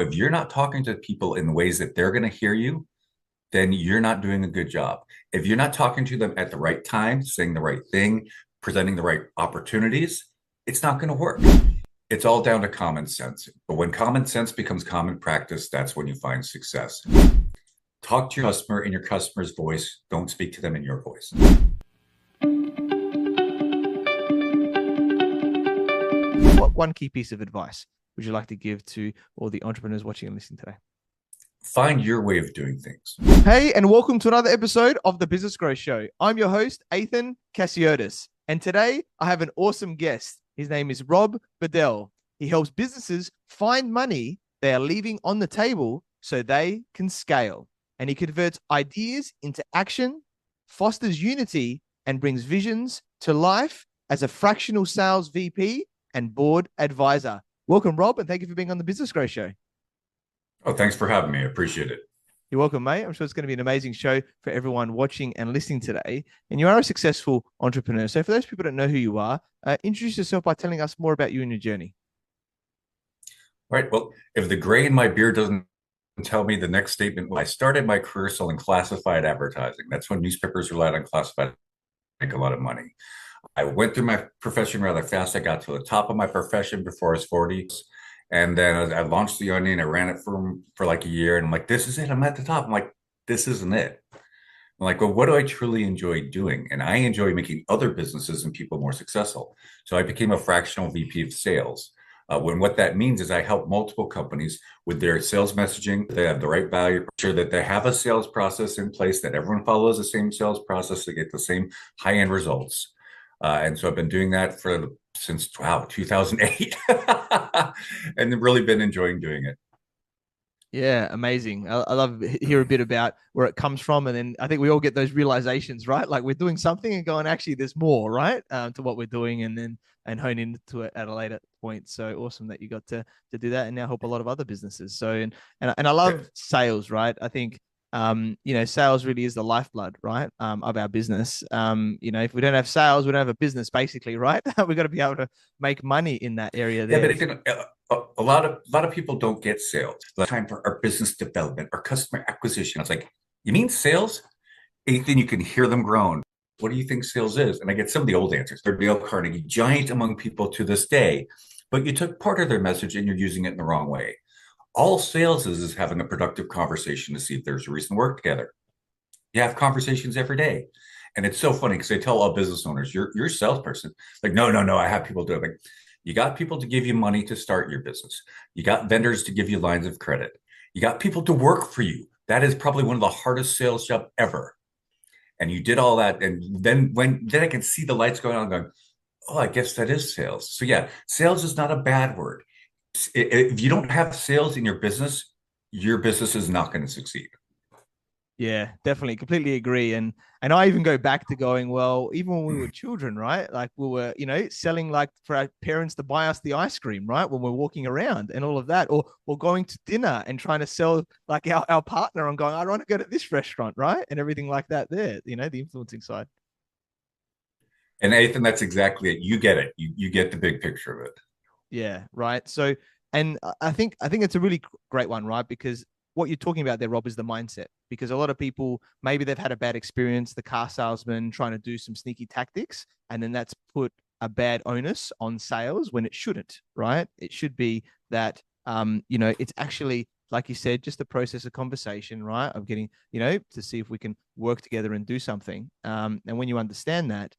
if you're not talking to people in ways that they're going to hear you, then you're not doing a good job. If you're not talking to them at the right time, saying the right thing, presenting the right opportunities, it's not going to work. It's all down to common sense. But when common sense becomes common practice, that's when you find success. Talk to your customer in your customer's voice. Don't speak to them in your voice. What one key piece of advice would you like to give to all the entrepreneurs watching and listening today? Find your way of doing things. Hey, and welcome to another episode of the Business Growth Show. I'm your host, Ethan Cassiotis, and today I have an awesome guest. His name is Rob Bedell. He helps businesses find money they are leaving on the table so they can scale. And he converts ideas into action, fosters unity, and brings visions to life as a fractional sales VP and board advisor. Welcome, Rob, and thank you for being on the Business Growth Show. Oh, thanks for having me. I appreciate it. You're welcome, mate. I'm sure it's going to be an amazing show for everyone watching and listening today. And you are a successful entrepreneur. So for those people that don't know who you are, introduce yourself by telling us more about you and your journey. All right. Well, if the gray in my beard doesn't tell me the next statement, well, I started my career selling classified advertising. That's when newspapers relied on classified to make a lot of money. I went through my profession rather fast. I got to the top of my profession before I was 40. And then I launched the Onion. I ran it for like a year. And I'm like, this is it. I'm at the top. I'm like, this isn't it. I'm like, well, what do I truly enjoy doing? And I enjoy making other businesses and people more successful. So I became a fractional VP of sales. What that means is I help multiple companies with their sales messaging. They have the right value, sure that they have a sales process in place, that everyone follows the same sales process to get the same high-end results. And so I've been doing that since 2008 and really been enjoying doing it. Yeah, amazing. I love to hear a bit about where it comes from. And then I think we all get those realizations, right? Like we're doing something and going, actually, there's more, right? To what we're doing and hone into it at a later point. So awesome that you got to do that and now help a lot of other businesses. So, and I love sales, right? I think, sales really is the lifeblood, right? Of our business. If we don't have sales, we don't have a business basically, right? We've got to be able to make money in that area there. Yeah, but a lot of people don't get sales. The time for our business development or customer acquisition. It's like, you mean sales? Anything you can hear them groan. What do you think sales is? And I get some of the old answers. They're Dale Carnegie, giant among people to this day, but you took part of their message and you're using it in the wrong way. All sales is having a productive conversation to see if there's a reason to work together. You have conversations every day. And it's so funny because I tell all business owners, you're a salesperson. Like, no, I have people do it. Like, you got people to give you money to start your business. You got vendors to give you lines of credit. You got people to work for you. That is probably one of the hardest sales jobs ever. And you did all that. And then I can see the lights going on going, oh, I guess that is sales. So yeah, sales is not a bad word. If you don't have sales in your business is not going to succeed. Yeah, definitely. Completely agree. And I even go back to going, well, even when we were children, right? Like we were, selling like for our parents to buy us the ice cream, right? When we're walking around and all of that, or going to dinner and trying to sell like our partner and going, I want to go to this restaurant, right? And everything like that there, the influencing side. And Ethan, that's exactly it. You get it. You get the big picture of it. Yeah, right. So, and I think it's a really great one, right? Because what you're talking about there, Rob, is the mindset. Because a lot of people, maybe they've had a bad experience, the car salesman trying to do some sneaky tactics, and then that's put a bad onus on sales when it shouldn't, right? It should be that, it's actually, like you said, just the process of conversation, right? Of getting, to see if we can work together and do something. And when you understand that,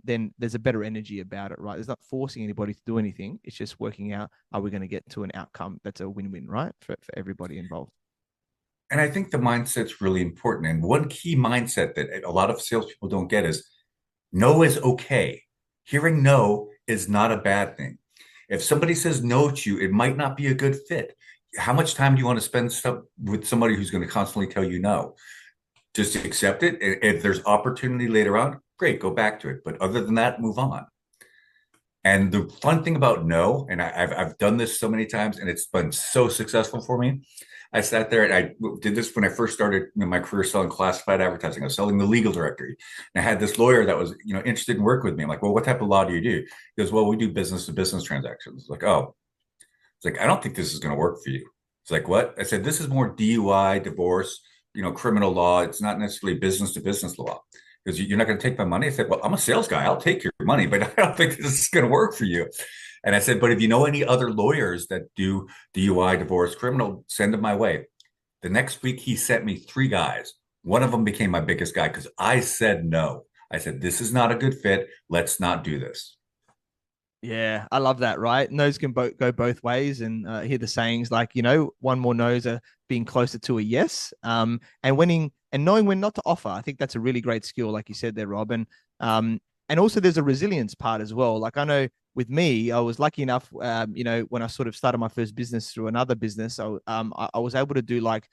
then there's a better energy about it, right? There's not forcing anybody to do anything. It's just working out, are we going to get to an outcome that's a win-win, right? For everybody involved. And I think the mindset's really important. And one key mindset that a lot of salespeople don't get is no is okay. Hearing no is not a bad thing. If somebody says no to you, it might not be a good fit. How much time do you want to spend with somebody who's going to constantly tell you no? Just accept it. If there's opportunity later on, great, go back to it. But other than that, move on. And the fun thing about no, and I've done this so many times, and it's been so successful for me. I sat there and I did this when I first started my career selling classified advertising. I was selling the legal directory. And I had this lawyer that was, interested in working with me. I'm like, well, what type of law do you do? He goes, well, we do business to business transactions. Like, oh, it's like, I don't think this is going to work for you. It's like, what? I said, this is more DUI, divorce, criminal law. It's not necessarily business to business law because you're not going to take my money. I said, well, I'm a sales guy. I'll take your money, but I don't think this is going to work for you. And I said, but if you know any other lawyers that do DUI, divorce, criminal, send them my way. The next week, he sent me 3 guys. One of them became my biggest guy because I said no. I said, this is not a good fit. Let's not do this. Yeah, I love that, right? No's can go both ways, and hear the sayings like, one more no's are being closer to a yes. And winning and knowing when not to offer. I think that's a really great skill, like you said there, Rob. And also there's a resilience part as well. Like I know with me, I was lucky enough, when I sort of started my first business through another business, I was able to do like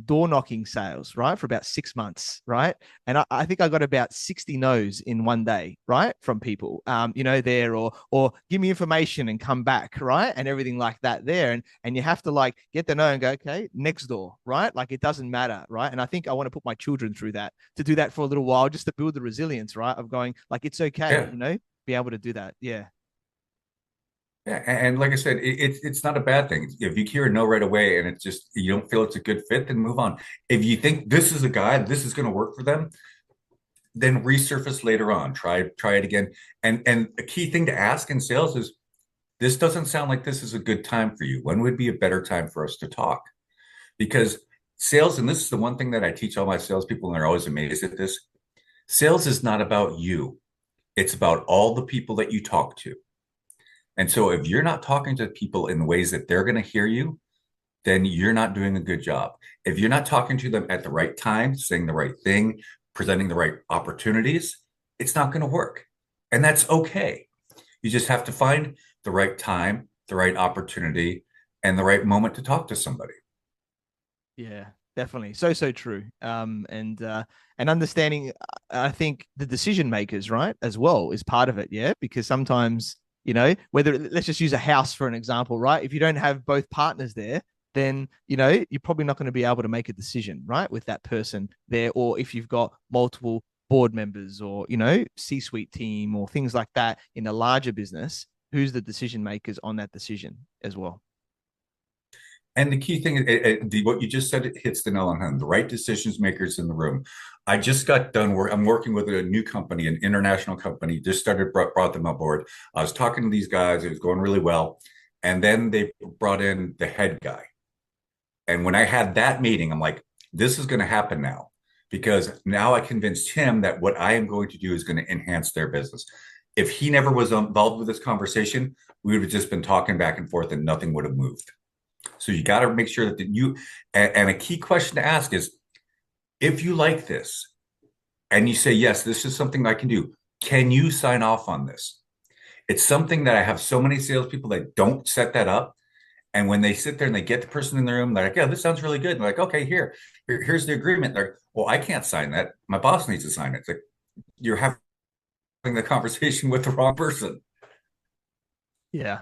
door knocking sales, right, for about 6 months, right? And I think I got about 60 no's in one day, right, from people, there or give me information and come back, right, and everything like that there, and you have to like get the no and go, okay, next door, right, like it doesn't matter, right? And I think I want to put my children through that to do that for a little while, just to build the resilience, right, of going like it's okay, Yeah. be able to do that, yeah. Yeah, and like I said, it's not a bad thing. If you hear a no right away and it's just you don't feel it's a good fit, then move on. If you think this is a guy, this is going to work for them, then resurface later on. Try it again. And a key thing to ask in sales is, this doesn't sound like this is a good time for you. When would be a better time for us to talk? Because sales, and this is the one thing that I teach all my salespeople, and they're always amazed at this. Sales is not about you. It's about all the people that you talk to. And so if you're not talking to people in ways that they're going to hear you, then you're not doing a good job. If you're not talking to them at the right time, saying the right thing, presenting the right opportunities, it's not going to work. And that's okay. You just have to find the right time, the right opportunity, and the right moment to talk to somebody. Yeah, definitely. So true. And understanding, I think the decision makers, right, as well is part of it. Yeah, because sometimes, whether let's just use a house for an example, right? If you don't have both partners there, then you're probably not going to be able to make a decision, right, with that person there. Or if you've got multiple board members or C-suite team or things like that in a larger business, who's the decision makers on that decision as well? And the key thing, what you just said, it hits the nail on the head. The right decisions makers in the room. I just got done work. I'm working with a new company, an international company. Just started, brought them on board. I was talking to these guys. It was going really well, and then they brought in the head guy. And when I had that meeting, I'm like, this is going to happen now, because now I convinced him that what I am going to do is going to enhance their business. If he never was involved with this conversation, we would have just been talking back and forth, and nothing would have moved. So you got to make sure that and a key question to ask is, if you like this and you say, yes, this is something I can do, can you sign off on this? It's something that I have so many salespeople that don't set that up. And when they sit there and they get the person in the room, they're like, yeah, this sounds really good. And they're like, okay, here's the agreement. They're like, well, I can't sign that. My boss needs to sign it. It's like, you're having the conversation with the wrong person. Yeah,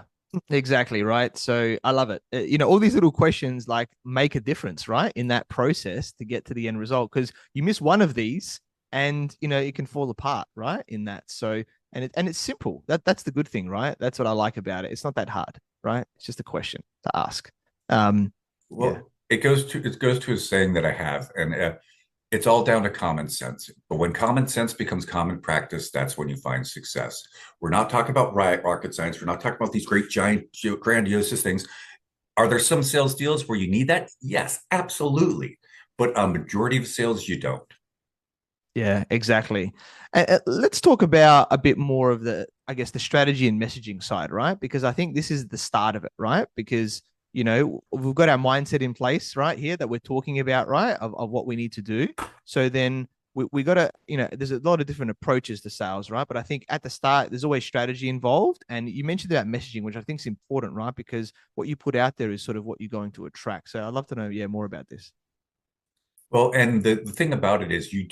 exactly. Right. So I love it. All these little questions like make a difference, right, in that process to get to the end result. Because you miss one of these and, it can fall apart, right, in that. So, and it's simple. That's the good thing, right? That's what I like about it. It's not that hard, right? It's just a question to ask. Yeah. Well, it goes to a saying that I have, and it's all down to common sense. But when common sense becomes common practice, that's when you find success. We're not talking about rocket science. We're not talking about these great, giant, grandiose things. Are there some sales deals where you need that? Yes, absolutely. But a majority of sales, you don't. Yeah, exactly. Let's talk about a bit more of the, I guess, the strategy and messaging side, right? Because I think this is the start of it, right? Because, we've got our mindset in place right here that we're talking about, right? Of what we need to do. So then we got to, there's a lot of different approaches to sales, right? But I think at the start, there's always strategy involved. And you mentioned about messaging, which I think is important, right? Because what you put out there is sort of what you're going to attract. So I'd love to know, yeah, more about this. Well, and the thing about it is you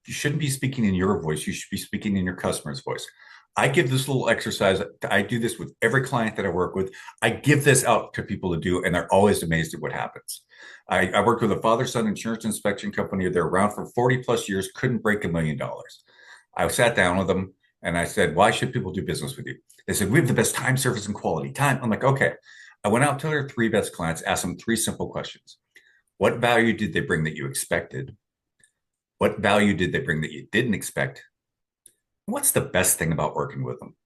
shouldn't be speaking in your voice. You should be speaking in your customer's voice. I give this little exercise. I do this with every client that I work with. I give this out to people to do, and they're always amazed at what happens. I worked with a father-son insurance inspection company. They're around for 40 plus years, couldn't break $1 million. I sat down with them and I said, why should people do business with you? They said, we have the best time, service, and quality time. I'm like, okay. I went out to their three best clients, asked them three simple questions. What value did they bring that you expected? What value did they bring that you didn't expect? What's the best thing about working with them?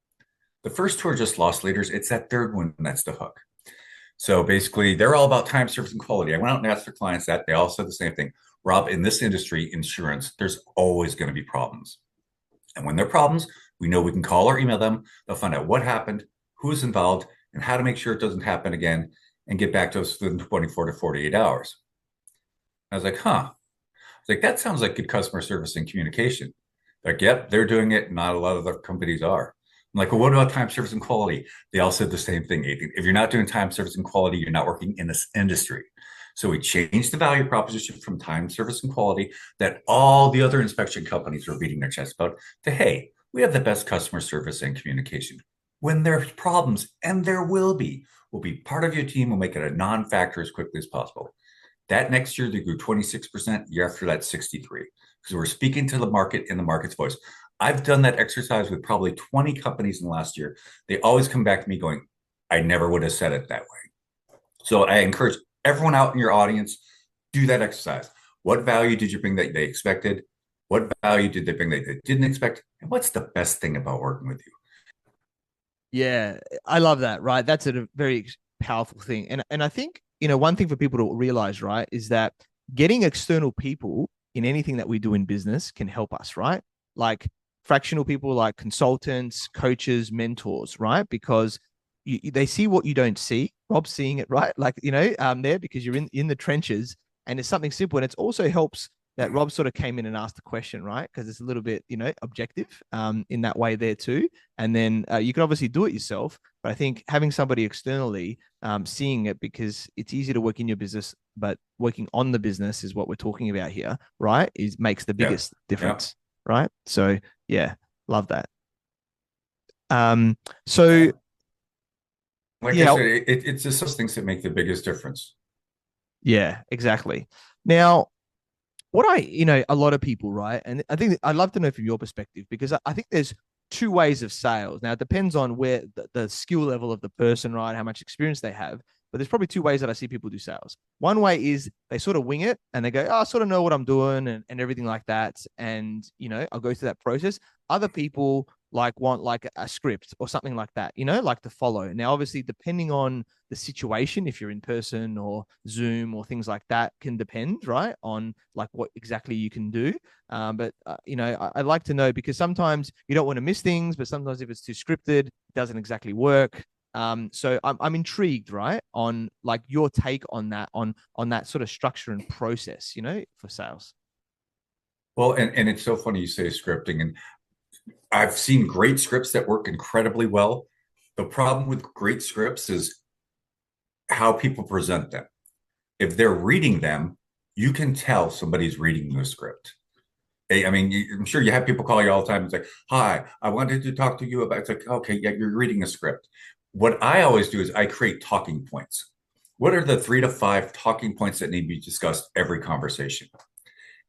The first two are just loss leaders. It's that third one that's the hook. So basically, they're all about time, service, and quality. I went out and asked their clients that. They all said the same thing. Rob, in this industry, insurance, there's always going to be problems. And when there are problems, we know we can call or email them. They'll find out what happened, who's involved, and how to make sure it doesn't happen again and get back to us within 24 to 48 hours. I was like, huh. I was like, that sounds like good customer service and communication. Like, yep, they're doing it. Not a lot of other companies are. I'm like, well, what about time, service, and quality? They all said the same thing, Ethan. If you're not doing time, service, and quality, you're not working in this industry. So we changed the value proposition from time, service, and quality that all the other inspection companies were beating their chest about to, hey, we have the best customer service and communication. When there's problems, and there will be, we'll be part of your team. We'll make it a non-factor as quickly as possible. That next year, they grew 26%. Year after that, 63%. Because we're speaking to the market in the market's voice. I've done that exercise with probably 20 companies in the last year. They always come back to me going, I never would have said it that way. So I encourage everyone out in your audience, do that exercise. What value did you bring that they expected? What value did they bring that they didn't expect? And what's the best thing about working with you? Yeah, I love that, right? That's a very powerful thing. And I think, one thing for people to realize, right, is that getting external people in anything that we do in business can help us, right? Like fractional people, like consultants, coaches, mentors, right? Because they see what you don't see. Rob's seeing it, right? Like, there because you're in the trenches, and it's something simple. And it also helps that Rob sort of came in and asked the question, right? Because it's a little bit, objective in that way there too. And then you can obviously do it yourself. But I think having somebody externally seeing it, because it's easy to work in your business, but working on the business is what we're talking about here, right? Is makes the biggest difference, right? So yeah, love that. So like I said, it's just those things that make the biggest difference. Yeah, exactly. Now, what a lot of people, right? And I think I'd love to know from your perspective, because I think there's two ways of sales. Now, it depends on where the skill level of the person, right? How much experience they have. But there's probably two ways that I see people do sales. One way is they sort of wing it and they go, oh, I sort of know what I'm doing and everything like that. And, I'll go through that process. Other people want like a script or something like that, like to follow. Now, obviously, depending on the situation, if you're in person or Zoom or things like that, can depend, right, on like what exactly you can do. But I'd like to know, because sometimes you don't want to miss things, but sometimes if it's too scripted, it doesn't exactly work. So I'm intrigued, right, on like your take on that, on that sort of structure and process, for sales. Well, and it's so funny you say scripting, and I've seen great scripts that work incredibly well. The problem with great scripts is how people present them. If they're reading them, you can tell somebody's reading the script. I mean, I'm sure you have people call you all the time. It's like, hi, I wanted to talk to you about. It's like, okay, yeah, you're reading a script. What I always do is I create talking points. What are the 3 to 5 talking points that need to be discussed every conversation?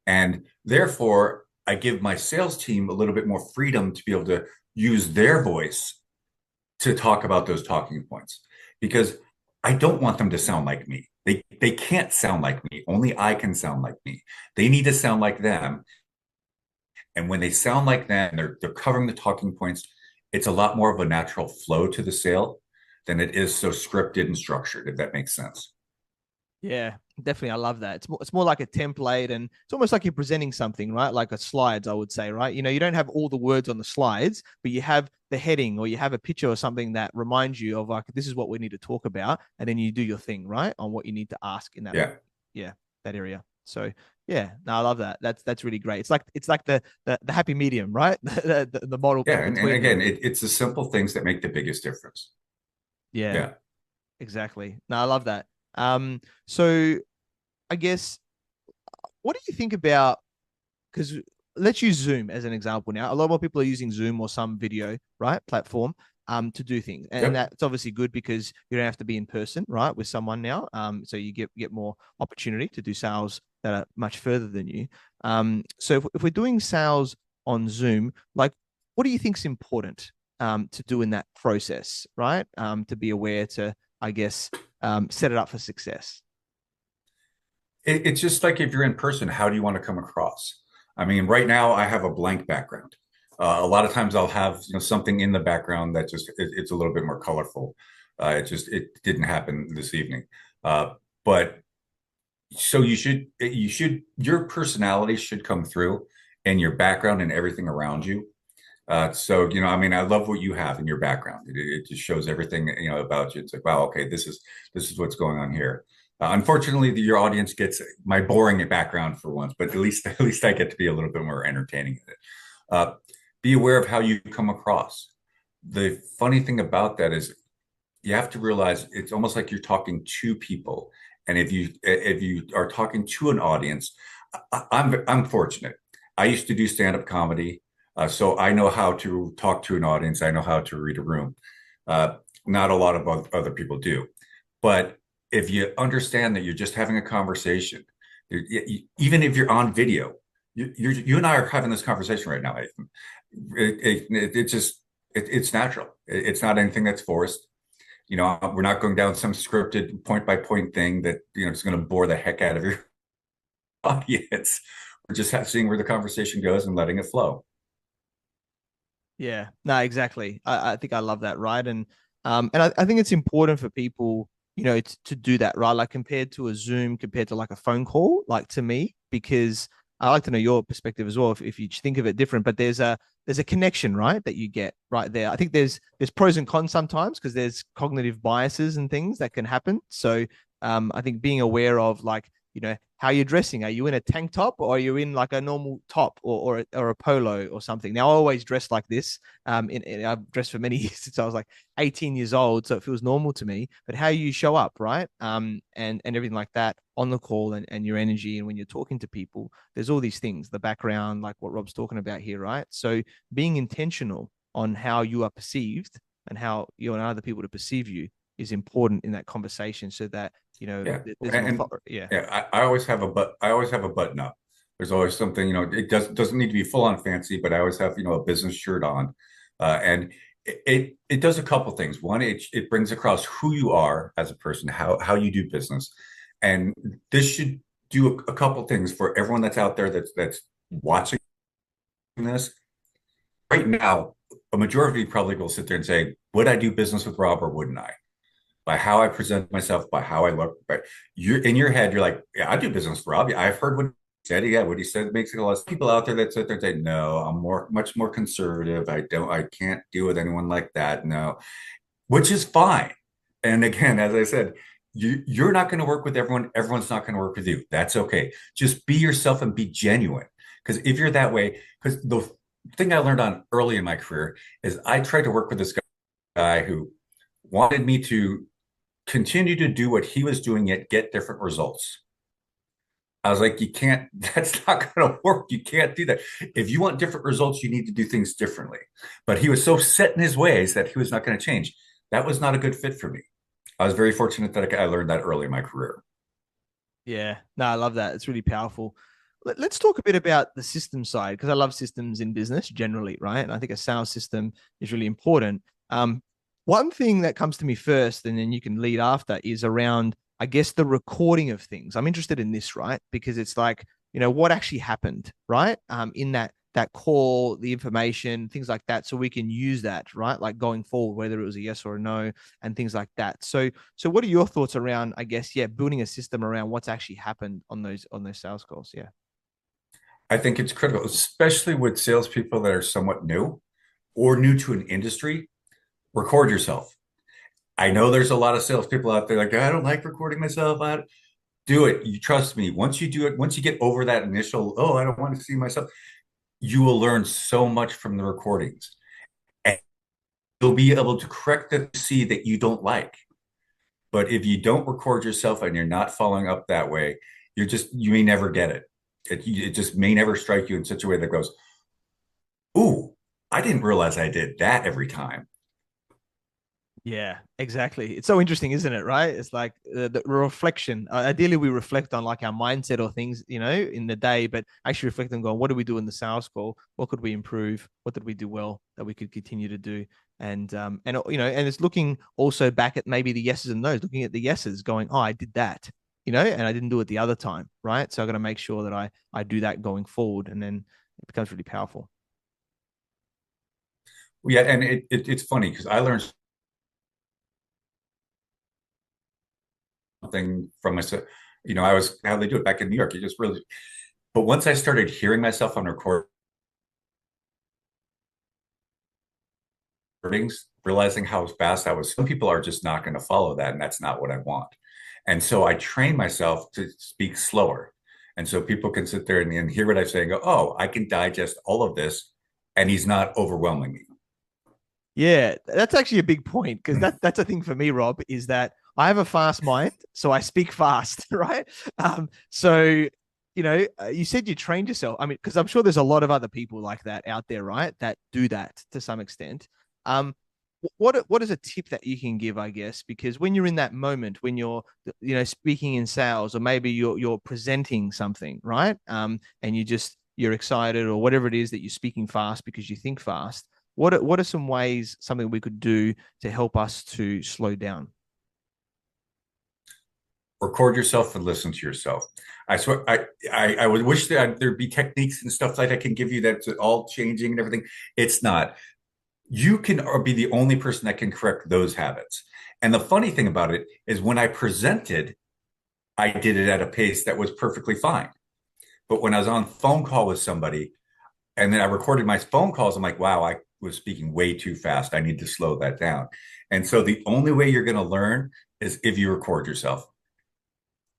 And therefore, I give my sales team a little bit more freedom to be able to use their voice to talk about those talking points, because I don't want them to sound like me. They can't sound like me. Only I can sound like me. They need to sound like them. And when they sound like them, they're covering the talking points. It's a lot more of a natural flow to the sale than it is so scripted and structured, if that makes sense. Yeah, definitely. I love that. It's more like a template, and it's almost like you're presenting something, right? Like a slides, I would say, right? You don't have all the words on the slides, but you have the heading, or you have a picture or something that reminds you of, like, this is what we need to talk about, and then you do your thing, right, on what you need to ask in that, that area. So yeah, no, I love that. That's really great. It's like the happy medium, right? The model. Yeah, and again, it's the simple things that make the biggest difference. Yeah, Yeah. exactly. No, I love that. So I guess, what do you think about, because let's use Zoom as an example now. A lot more people are using Zoom or some video, right, platform to do things. And Yep. that's obviously good, because you don't have to be in person, right, with someone now. So you get more opportunity to do sales that are much further than you. So if we're doing sales on Zoom, like, what do you think is important to do in that process, right? To be aware to I guess, set it up for success? It's just like if you're in person, how do you want to come across? I mean, right now I have a blank background. A lot of times I'll have something in the background that it's a little bit more colorful. It didn't happen this evening. But so your personality should come through and your background and everything around you. So, I mean, I love what you have in your background. It just shows everything, about you. It's like, wow, okay, this is what's going on here. Unfortunately, your audience gets my boring background for once, but at least I get to be a little bit more entertaining in it. Be aware of how you come across. The funny thing about that is you have to realize it's almost like you're talking to people. And if you are talking to an audience, I'm fortunate. I used to do stand-up comedy. So I know how to talk to an audience. I know how to read a room. Not a lot of other people do. But if you understand that you're just having a conversation, even if you're on video, you and I are having this conversation right now, Ethan. It's natural. It's not anything that's forced. We're not going down some scripted point by point thing that is going to bore the heck out of your audience. We're just seeing where the conversation goes and letting it flow. Yeah, no, exactly. I think I love that, right? And I think it's important for people, to do that, right? Like compared to a Zoom, compared to like a phone call, like to me, because I like to know your perspective as well, if you think of it different. But there's a connection, right, that you get right there. I think there's pros and cons sometimes because there's cognitive biases and things that can happen. So I think being aware of like, how you're dressing. Are you in a tank top or are you in like a normal top or a polo or something? Now I always dress like this. I've dressed for many years since I was like 18 years old, so it feels normal to me. But how you show up, right? And everything like that on the call and your energy and when you're talking to people, there's all these things, the background, like what Rob's talking about here, right? So being intentional on how you are perceived and how you want other people to perceive you is important in that conversation so that Yeah. there's an And authority. Yeah. yeah, I always have a button up. There's always something, it doesn't need to be full on fancy, but I always have, a business shirt on. And it does a couple things. One, it brings across who you are as a person, how you do business. And this should do a couple things for everyone that's out there that's watching this. Right now, a majority probably will sit there and say, would I do business with Rob or wouldn't I? By how I present myself, by how I look. But you're in your head, you're like, yeah, I do business for Robbie. I've heard what he said. Yeah, what he said makes a lot of people out there that sit there and say, no, I'm much more conservative. I can't deal with anyone like that. No, which is fine. And again, as I said, you're not going to work with everyone. Everyone's not going to work with you. That's okay. Just be yourself and be genuine. Because if you're that way, because the thing I learned on early in my career is I tried to work with this guy who wanted me to continue to do what he was doing, yet get different results. I was like, you can't, that's not going to work. You can't do that. If you want different results, you need to do things differently. But he was so set in his ways that he was not going to change. That was not a good fit for me. I was very fortunate that I learned that early in my career. Yeah. No, I love that. It's really powerful. Let's talk a bit about the system side because I love systems in business generally, right? And I think a sales system is really important. One thing that comes to me first, and then you can lead after, is around, I guess, the recording of things. I'm interested in this, right? Because it's like, what actually happened, right? In that call, the information, things like that, so we can use that, right? Like going forward, whether it was a yes or a no, and things like that. So what are your thoughts around, I guess, yeah, building a system around what's actually happened on those sales calls? Yeah. I think it's critical, especially with salespeople that are somewhat new or new to an industry. Record yourself. I know there's a lot of salespeople out there like, I don't like recording myself. Do it. You trust me. Once you do it, once you get over that initial, oh, I don't want to see myself, you will learn so much from the recordings. And you'll be able to correct the C that you don't like. But if you don't record yourself and you're not following up that way, you may never get it. It just may never strike you in such a way that goes, ooh, I didn't realize I did that every time. Yeah, exactly. It's so interesting, isn't it? Right? It's like the reflection. Ideally, we reflect on like our mindset or things, in the day, but actually reflect on going, what did we do in the sales call? What could we improve? What did we do well that we could continue to do? And it's looking also back at maybe the yeses and nos, looking at the yeses, going, oh, I did that, and I didn't do it the other time, right? So I got to make sure that I do that going forward, and then it becomes really powerful. Yeah, and it's funny because I learned something from myself. I was how they do it back in New York. You just really, but once I started hearing myself on recordings, realizing how fast I was, some people are just not going to follow that, and that's not what I want. And so I train myself to speak slower. And so people can sit there and hear what I say and go, oh, I can digest all of this, and he's not overwhelming me. Yeah, that's actually a big point because that's a thing for me, Rob, is that I have a fast mind, so I speak fast, right? So you said you trained yourself. I mean, because I'm sure there's a lot of other people like that out there, right? That do that to some extent. Um, what is a tip that you can give, I guess? Because when you're in that moment, when you're speaking in sales, or maybe you're presenting something, right? And you're excited or whatever it is that you're speaking fast because you think fast. What are some ways, something we could do to help us to slow down? Record yourself and listen to yourself. I swear, I would wish that there'd be techniques and stuff like I can give you that's all changing and everything. It's not. You can be the only person that can correct those habits. And the funny thing about it is when I presented, I did it at a pace that was perfectly fine. But when I was on phone call with somebody and then I recorded my phone calls, I'm like, wow, I was speaking way too fast. I need to slow that down. And so the only way you're going to learn is if you record yourself.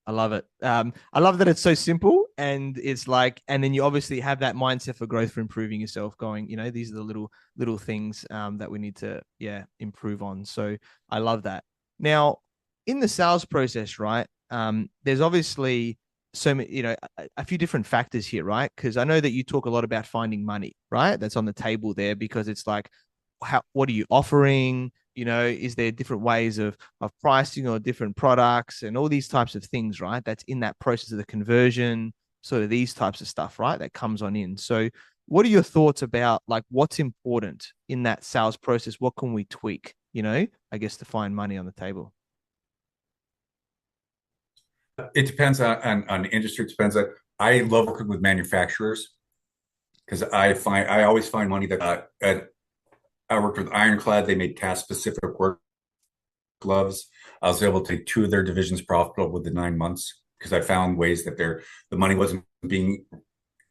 I love it. I love that it's so simple, and it's like, and then you obviously have that mindset for growth, for improving yourself. Going, these are the little things that we need to, yeah, improve on. So I love that. Now, in the sales process, right? There's obviously so many, a few different factors here, right? Because I know that you talk a lot about finding money, right? That's on the table there because it's like, what are you offering? Is there different ways of pricing or different products and all these types of things, right? That's in that process of the conversion, sort of these types of stuff, right? That comes on in. So what are your thoughts about like what's important in that sales process? What can we tweak, I guess to find money on the table? It depends on the industry. It depends on, I love working with manufacturers because I always find money that I worked with Ironclad. They made task specific work gloves. I was able to take two of their divisions profitable within 9 months because I found ways that the money wasn't being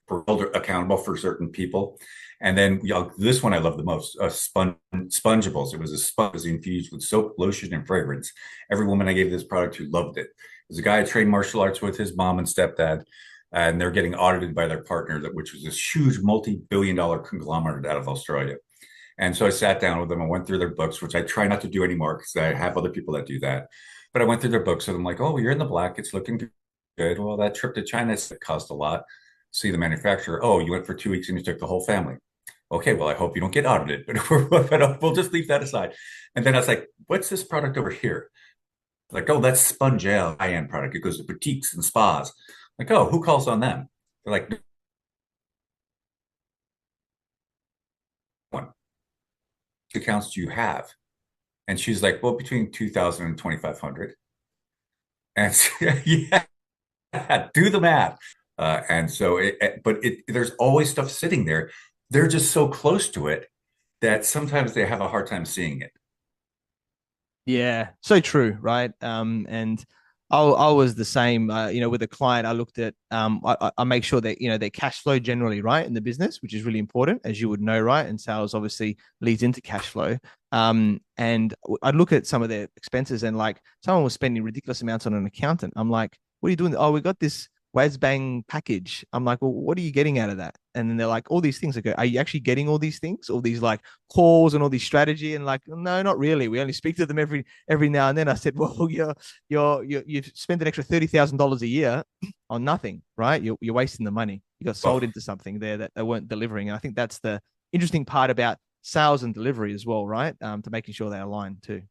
held accountable for certain people. And then this one I love the most, Spongeables. It was a sponge infused with soap, lotion, and fragrance. Every woman I gave this product to loved it. There's a guy I trained martial arts with, his mom and stepdad, and they're getting audited by their partner, which was this huge multi-billion-dollar conglomerate out of Australia. And so I sat down with them and went through their books, which I try not to do anymore because I have other people that do that. But I went through their books and I'm like, oh, you're in the black. It's looking good. Well, that trip to China cost a lot. See the manufacturer. Oh, you went for 2 weeks and you took the whole family. Okay, well, I hope you don't get audited, but we'll just leave that aside. And then I was like, what's this product over here? Like, oh, that's Spongel high-end product. It goes to boutiques and spas. Like, oh, who calls on them? They're like, what accounts do you have? And she's like, well, between 2,000 and 2,500. And so, yeah, do the math. And so, there's always stuff sitting there. They're just so close to it that sometimes they have a hard time seeing it. Yeah, so true, right? And I was the same. With a client, I looked at I make sure that their cash flow generally, right, in the business, which is really important, as you would know, right? And sales obviously leads into cash flow. And I'd look at some of their expenses, and like someone was spending ridiculous amounts on an accountant. I'm like, what are you doing? Oh, we got this Bang package. I'm like, well, what are you getting out of that? And then they're like, all these things. I go, are you actually getting all these things? All these like calls and all these strategy? And like, no, not really. We only speak to them every now and then. I said, well, you've spent an extra $30,000 a year on nothing, right? You're wasting the money. You got sold Oh, into something there that they weren't delivering. And I think that's the interesting part about sales and delivery as well, right? To making sure they align too.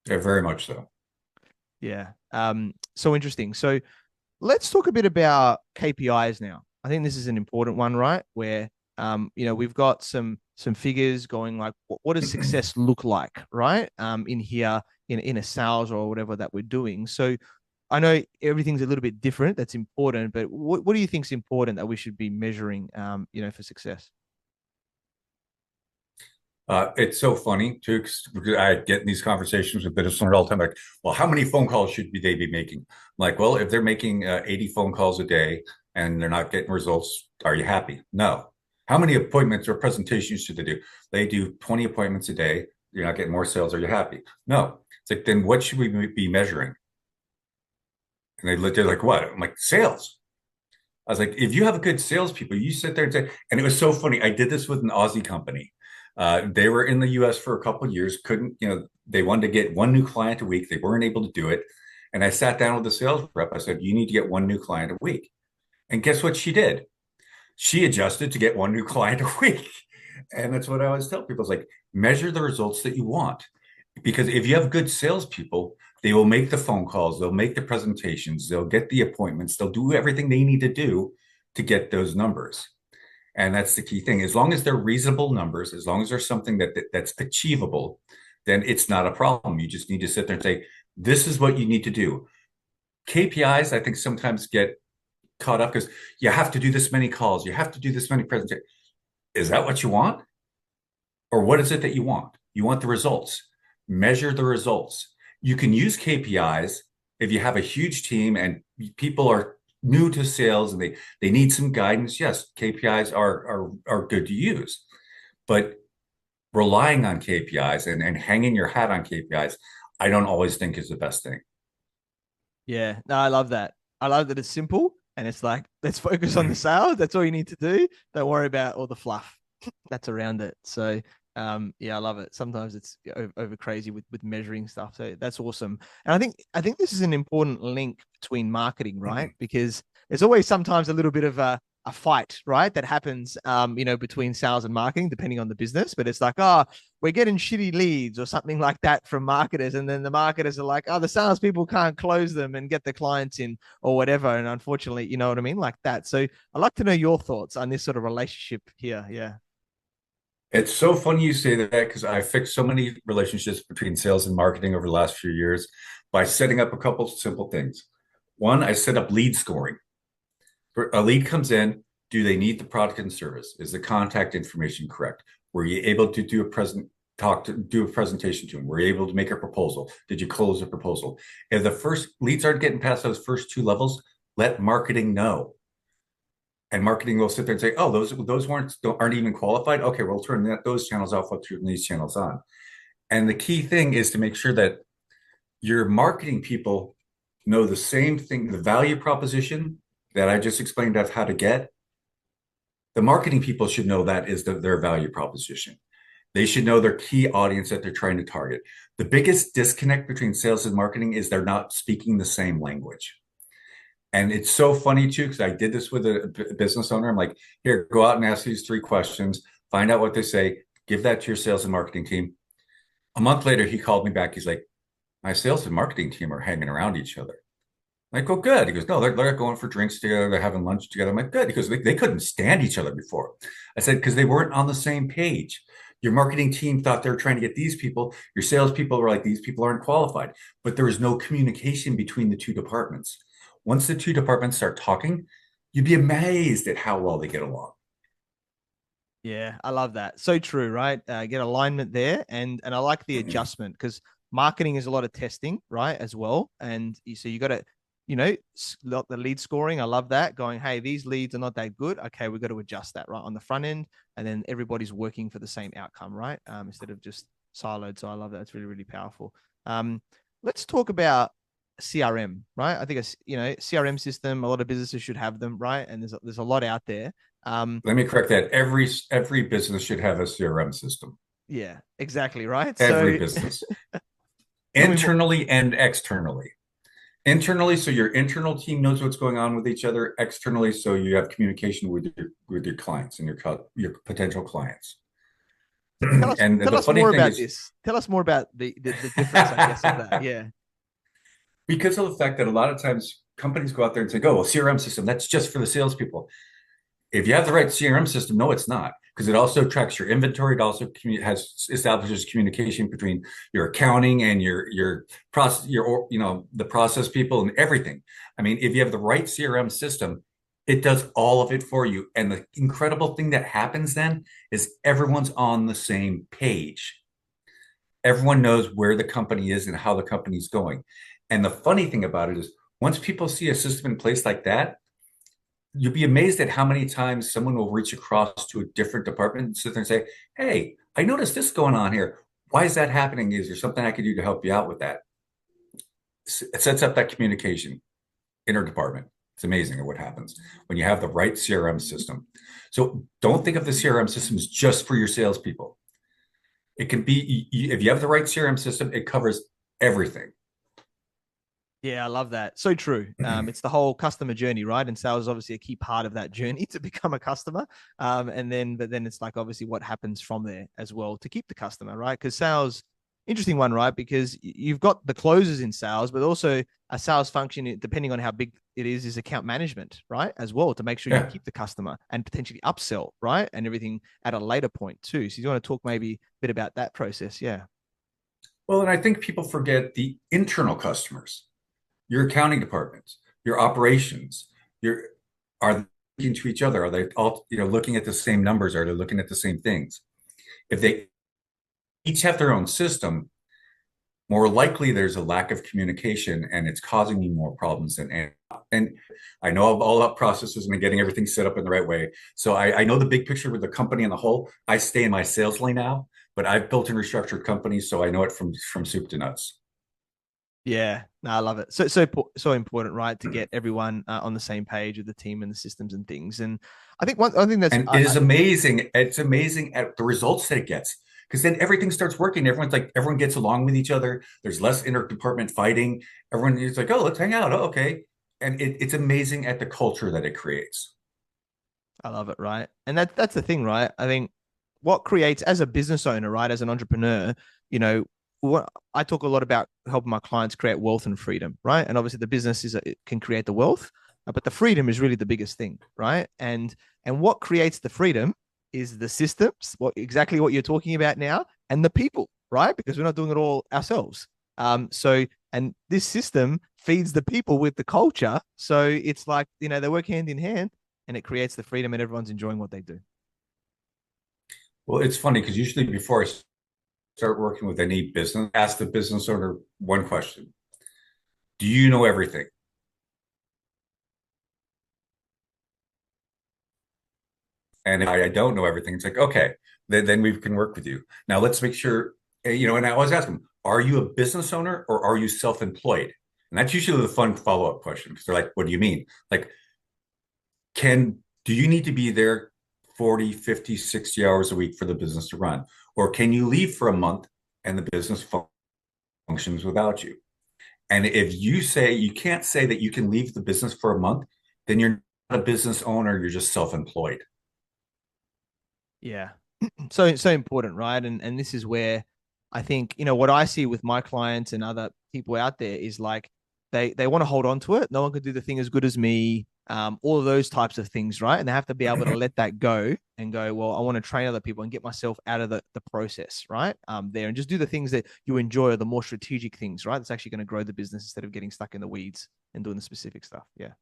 Yeah, very much so. Yeah. So interesting. So let's talk a bit about KPIs now. I think this is an important one, right? Where we've got some figures going like what does success look like, right? In here in a sales or whatever that we're doing. So I know everything's a little bit different. That's important, but what do you think is important that we should be measuring, for success? It's so funny too, 'cause I get in these conversations with business owners all the time. Like, well, how many phone calls should they be making? I'm like, well, if they're making 80 phone calls a day and they're not getting results, are you happy? No. How many appointments or presentations should they do? They do 20 appointments a day. You're not getting more sales. Are you happy? No. It's like, then what should we be measuring? And they looked at like, what? I'm like, sales. I was like, if you have good salespeople, you sit there and say, and it was so funny. I did this with an Aussie company. They were in the US for a couple of years, couldn't, they wanted to get one new client a week. They weren't able to do it. And I sat down with the sales rep. I said, you need to get one new client a week. And guess what she did? She adjusted to get one new client a week. And that's what I always tell people. It's like, measure the results that you want. Because if you have good salespeople, they will make the phone calls, they'll make the presentations, they'll get the appointments, they'll do everything they need to do to get those numbers. And that's the key thing. As long as they're reasonable numbers, as long as there's something that's achievable, then it's not a problem. You just need to sit there and say, this is what you need to do. KPIs, I think, sometimes get caught up because you have to do this many calls, you have to do this many presentations. Is that what you want? Or what is it that you want? You want the results. Measure the results. You can use KPIs if you have a huge team and people are new to sales and they need some guidance. Yes, KPIs are good to use, but relying on KPIs and hanging your hat on KPIs, I don't always think is the best thing. Yeah, no, I love that. I love that it's simple and it's like, let's focus on the sales. That's all you need to do. Don't worry about all the fluff that's around it. So, yeah, I love it. Sometimes it's over crazy with measuring stuff. So that's awesome. And I think this is an important link between marketing, right? Because there's always sometimes a little bit of a fight, right? That happens, between sales and marketing, depending on the business. But it's like, oh, we're getting shitty leads or something like that from marketers. And then the marketers are like, oh, the salespeople can't close them and get the clients in or whatever. And unfortunately, you know what I mean? Like that. So I'd like to know your thoughts on this sort of relationship here. Yeah. It's so funny you say that because I fixed so many relationships between sales and marketing over the last few years by setting up a couple of simple things. One, I set up lead scoring. A lead comes in, do they need the product and service? Is the contact information correct? Were you able to do a presentation to them? Were you able to make a proposal? Did you close a proposal? If the first leads aren't getting past those first two levels, let marketing know. And marketing will sit there and say, "Oh, those aren't even qualified. Okay, we'll turn those channels off. We'll turn these channels on." And the key thing is to make sure that your marketing people know the same thing, the value proposition that I just explained of how to get. The marketing people should know that is their value proposition. They should know their key audience that they're trying to target. The biggest disconnect between sales and marketing is they're not speaking the same language. And it's so funny too, because I did this with a business owner. I'm like, here, go out and ask these three questions, find out what they say, give that to your sales and marketing team. A month later, he called me back. He's like, my sales and marketing team are hanging around each other. I'm like, oh, good. He goes, no, they're going for drinks together. They're having lunch together. I'm like, good. He goes, they couldn't stand each other before. I said, because they weren't on the same page. Your marketing team thought they were trying to get these people. Your salespeople were like, these people aren't qualified. But there was no communication between the two departments. Once the two departments start talking, you'd be amazed at how well they get along. Yeah, I love that. So true, right? Get alignment there, and I like the adjustment because marketing is a lot of testing, right, as well. And so you got to, the lead scoring. I love that. Going, hey, these leads are not that good. Okay, we got to adjust that right on the front end, and then everybody's working for the same outcome, right? Instead of just siloed. So I love that. It's really, really powerful. Let's talk about CRM, right? I think CRM system. A lot of businesses should have them, right? And there's a lot out there. Let me correct that. Every business should have a CRM system. Yeah, exactly, right. Every So business, tell me more. internally and externally. Internally, so your internal team knows what's going on with each other. Externally, so you have communication with your clients and your potential clients. And Tell the us funny more thing about is, this. Tell us more about the difference, I guess, of that. Yeah. because of the fact that a lot of times companies go out there and say, "Oh, well, CRM system, that's just for the salespeople." If you have the right CRM system, no, it's not, because it also tracks your inventory. It also has establishes communication between your accounting and your process, the process people and everything. I mean, if you have the right CRM system, it does all of it for you. And the incredible thing that happens then is everyone's on the same page. Everyone knows where the company is and how the company's going. And the funny thing about it is, once people see a system in place like that, you'll be amazed at how many times someone will reach across to a different department and sit there and say, "Hey, I noticed this going on here. Why is that happening? Is there something I could do to help you out with that?" It sets up that communication interdepartment. It's amazing at what happens when you have the right CRM system. So don't think of the CRM system as just for your salespeople. It can be, if you have the right CRM system, it covers everything. Yeah, I love that. So true. It's the whole customer journey, right? And sales is obviously a key part of that journey to become a customer. But then it's like obviously what happens from there as well to keep the customer, right? Because sales, interesting one, right? Because you've got the closers in sales, but also a sales function, depending on how big it is account management, right? As well to make sure you Yeah. keep the customer and potentially upsell, right? And everything at a later point too. So you want to talk maybe a bit about that process, yeah. Well, and I think people forget the internal customers, your accounting departments, your operations, your are they looking to each other? Are they all, looking at the same numbers? Are they looking at the same things? If they each have their own system, more likely there's a lack of communication and it's causing you more problems and I know all about processes and getting everything set up in the right way. So I know the big picture with the company in the whole. I stay in my sales lane now, but I've built and restructured companies, so I know it from soup to nuts. Yeah, no, I love it. So important, right, to get everyone on the same page with the team and the systems and things. And I think one thing that's And it is amazing. It's amazing at the results that it gets, because then everything starts working. Everyone gets along with each other. There's less interdepartment fighting. Everyone is like, "Oh, let's hang out." Oh, okay. And it's amazing at the culture that it creates. I love it, right? And that's the thing, right? I think what creates as a business owner, right, as an entrepreneur, you know, what I talk a lot about helping my clients create wealth and freedom, right? And obviously the business it can create the wealth, but the freedom is really the biggest thing, right? And what creates the freedom is the systems, exactly what you're talking about now, and the people, right? Because we're not doing it all ourselves. And this system feeds the people with the culture. So it's like, they work hand in hand and it creates the freedom and everyone's enjoying what they do. Well, it's funny because usually before I start working with any business, ask the business owner one question: "Do you know everything?" And if I don't know everything, it's like, okay, then we can work with you. Now let's make sure, and I always ask them, "Are you a business owner or are you self-employed?" And that's usually the fun follow-up question, because they're like, "What do you mean?" Like, do you need to be there 40, 50, 60 hours a week for the business to run? Or can you leave for a month and the business functions without you? And if you say you can't say that you can leave the business for a month, then you're not a business owner, you're just self-employed. Yeah. So important, right? And this is where I think, what I see with my clients and other people out there is like they want to hold on to it. No one can do the thing as good as me. All of those types of things, right? And they have to be able to let that go and go, well, I want to train other people and get myself out of the process, right? There and just do the things that you enjoy, or the more strategic things, right? That's actually going to grow the business instead of getting stuck in the weeds and doing the specific stuff. Yeah.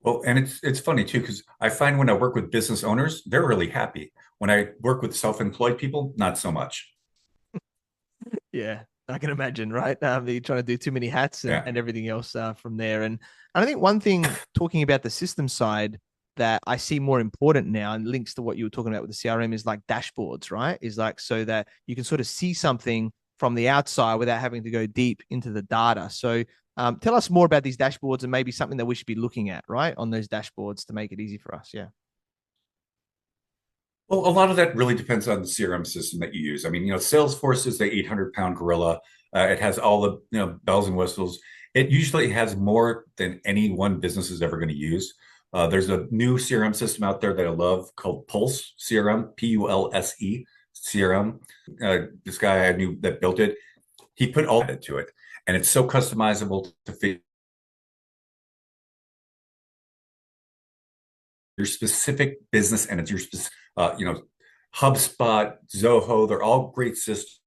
Well, and it's funny too, because I find when I work with business owners, they're really happy. When I work with self-employed people, not so much. Yeah, I can imagine, right? You're trying to do too many hats Yeah. and everything else from there. And I think one thing talking about the system side that I see more important now and links to what you were talking about with the CRM is like dashboards, right? Is like so that you can sort of see something from the outside without having to go deep into the data. So tell us more about these dashboards and maybe something that we should be looking at, right? On those dashboards to make it easy for us. Yeah. Well, a lot of that really depends on the CRM system that you use. I mean, Salesforce is the 800-pound gorilla. It has all the bells and whistles. It usually has more than any one business is ever going to use. There's a new CRM system out there that I love called Pulse CRM, Pulse CRM. This guy I knew that built it, he put all that into it, and it's so customizable to fit your specific business, and it's your HubSpot, Zoho, they're all great systems.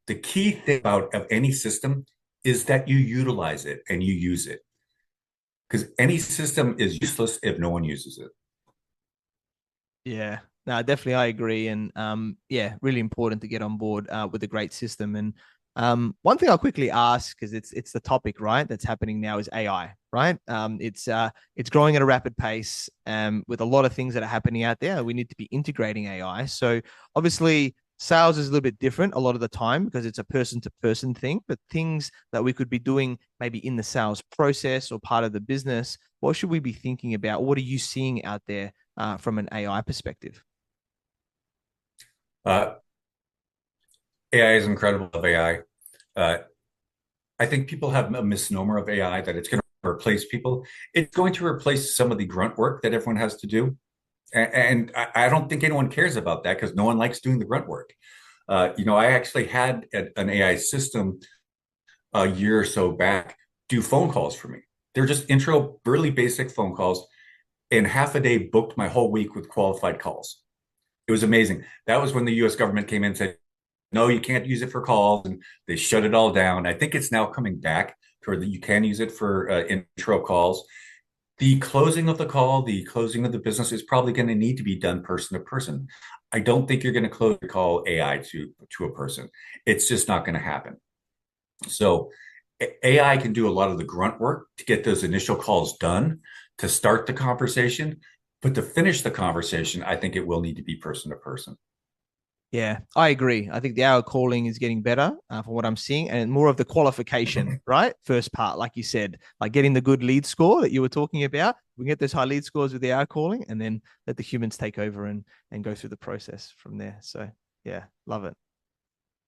The key thing about of any system is that you utilize it and you use it, because any system is useless if no one uses it. Yeah, no, definitely, I agree, and yeah, really important to get on board with a great system. And one thing I'll quickly ask, because it's the topic, right, that's happening now, is AI, right? It's growing at a rapid pace, with a lot of things that are happening out there. We need to be integrating AI. So obviously, sales is a little bit different a lot of the time because it's a person to person thing, but things that we could be doing maybe in the sales process or part of the business, what should we be thinking about? What are you seeing out there from an AI perspective? Uh, AI is incredible of AI. I think people have a misnomer of AI that it's going to replace people. It's going to replace some of the grunt work that everyone has to do. And I don't think anyone cares about that because no one likes doing the grunt work. I actually had an AI system a year or so back do phone calls for me. They're just intro, really basic phone calls. In half a day, booked my whole week with qualified calls. It was amazing. That was when the US government came in and said, no, you can't use it for calls. And they shut it all down. I think it's now coming back to where you can use it for intro calls. The closing of the call, the closing of the business is probably going to need to be done person to person. I don't think you're going to close the call AI to a person. It's just not going to happen. So AI can do a lot of the grunt work to get those initial calls done, to start the conversation, but to finish the conversation, I think it will need to be person to person. Yeah, I agree. I think the hour calling is getting better from what I'm seeing, and more of the qualification, right? First part, like you said, like getting the good lead score that you were talking about. We can get those high lead scores with the hour calling, and then let the humans take over and go through the process from there. So yeah, love it.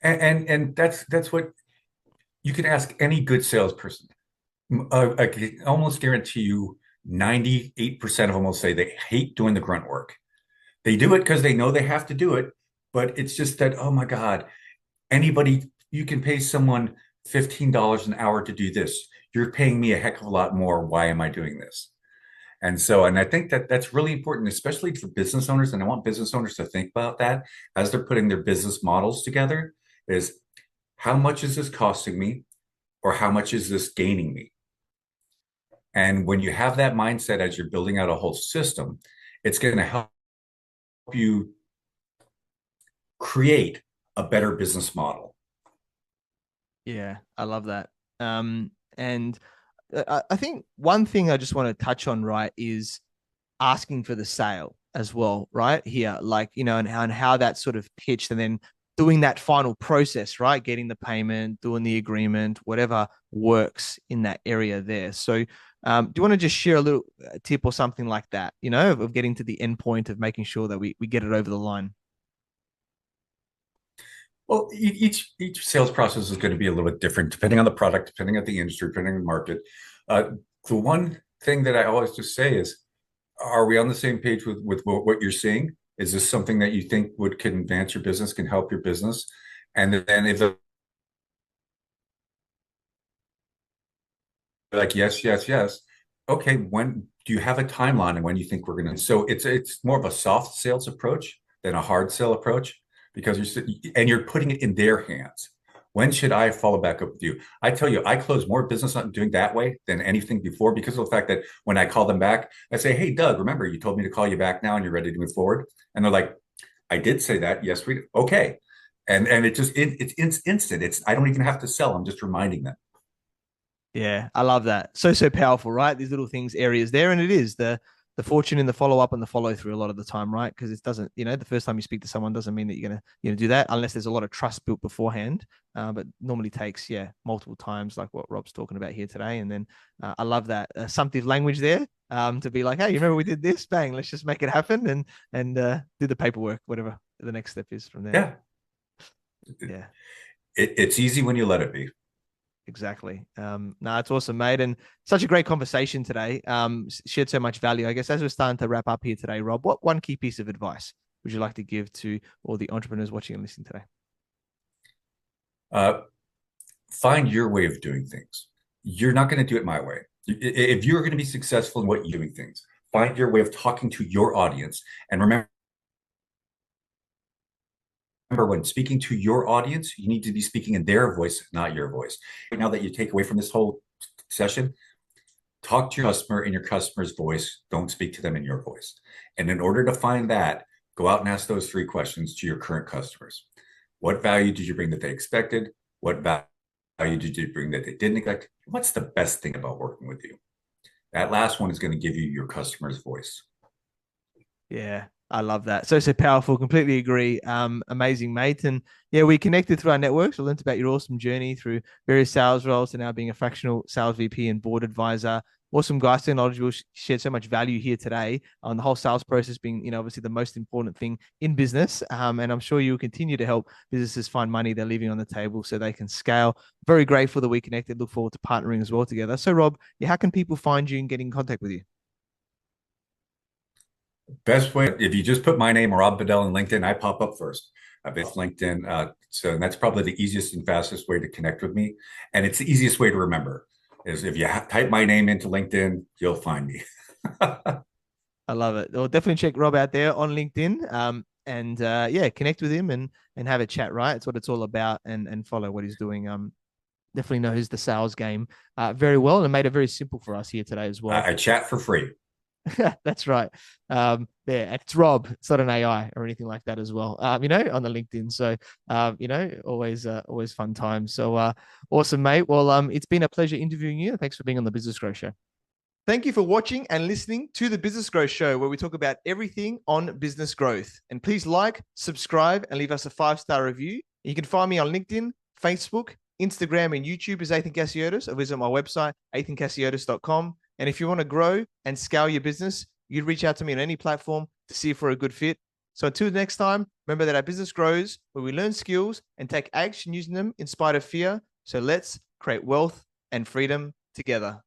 And that's what you can ask any good salesperson. I can almost guarantee you 98% of them will say they hate doing the grunt work. They do it because they know they have to do it, but it's just that, oh my God, you can pay someone $15 an hour to do this. You're paying me a heck of a lot more. Why am I doing this? And I think that that's really important, especially for business owners. And I want business owners to think about that as they're putting their business models together is how much is this costing me or how much is this gaining me? And when you have that mindset as you're building out a whole system, it's going to help you create a better business model. Yeah, I love that. And I think one thing I just want to touch on, right, is asking for the sale as well, right? Here, like, and how that's sort of pitched and then doing that final process, right? Getting the payment, doing the agreement, whatever works in that area there. So, do you want to just share a little tip or something like that, of getting to the end point of making sure that we get it over the line? Well, each sales process is going to be a little bit different depending on the product, depending on the industry, depending on the market. The one thing that I always just say is, are we on the same page with what you're seeing? Is this something that you think can advance your business, can help your business? And then if they're like, yes, yes, yes, okay, when do you have a timeline and when you think we're going to? So it's more of a soft sales approach than a hard sell approach because you're putting it in their hands. When should I follow back up with you? I tell you, I close more business on doing that way than anything before because of the fact that when I call them back, I say, hey, Doug, remember you told me to call you back now and you're ready to move forward. And they're like, I did say that. Yes, we did. Okay. And it's instant. I don't even have to sell. I'm just reminding them. Yeah, I love that. So powerful, right? These little things, areas there, and it is the fortune in the follow up and the follow through a lot of the time, right? Because it doesn't, the first time you speak to someone doesn't mean that you're gonna do that unless there's a lot of trust built beforehand. But normally takes multiple times, like what Rob's talking about here today. And then I love that assumptive language there, to be like, hey, you remember we did this? Bang, let's just make it happen and do the paperwork, whatever the next step is from there. Yeah. Yeah. It's easy when you let it be. Exactly. No, it's awesome, mate. And such a great conversation today. Shared so much value. I guess as we're starting to wrap up here today, Rob, what one key piece of advice would you like to give to all the entrepreneurs watching and listening today? Uh, find your way of doing things. You're not going to do it my way. If you're going to be successful in what you're doing things, find your way of talking to your audience. And remember, when speaking to your audience, you need to be speaking in their voice, not your voice. Now that you take away from this whole session, talk to your customer in your customer's voice. Don't speak to them in your voice. And in order to find that, go out and ask those 3 questions to your current customers. What value did you bring that they expected? What value did you bring that they didn't expect? What's the best thing about working with you? That last one is going to give you your customer's voice. Yeah, I love that. So powerful. Completely agree. Amazing, mate. And yeah, we connected through our networks. We learned about your awesome journey through various sales roles and now being a fractional sales VP and board advisor. Awesome guys, so knowledgeable, shared so much value here today on the whole sales process being, obviously the most important thing in business. And I'm sure you will continue to help businesses find money they're leaving on the table so they can scale. Very grateful that we connected. Look forward to partnering as well together. So Rob, yeah, how can people find you and get in contact with you? Best way, if you just put my name, Rob Bedell, in LinkedIn, I pop up first. I've been LinkedIn. So that's probably the easiest and fastest way to connect with me. And it's the easiest way to remember is if you type my name into LinkedIn, you'll find me. I love it. Well, definitely check Rob out there on LinkedIn. And yeah, connect with him and have a chat, right? It's what it's all about and follow what he's doing. Definitely knows the sales game very well and made it very simple for us here today as well. I chat for free. That's right. Yeah, it's Rob. It's not an AI or anything like that as well. On the LinkedIn. So, always fun time. So, awesome, mate. Well, it's been a pleasure interviewing you. Thanks for being on the Business Growth Show. Thank you for watching and listening to the Business Growth Show, where we talk about everything on business growth. And please like, subscribe, and leave us a 5-star review. You can find me on LinkedIn, Facebook, Instagram, and YouTube as Ethan Casiotis, or visit my website, ethancasiotis.com. And if you want to grow and scale your business, you'd reach out to me on any platform to see if we're a good fit. So until next time, remember that our business grows where we learn skills and take action using them in spite of fear. So let's create wealth and freedom together.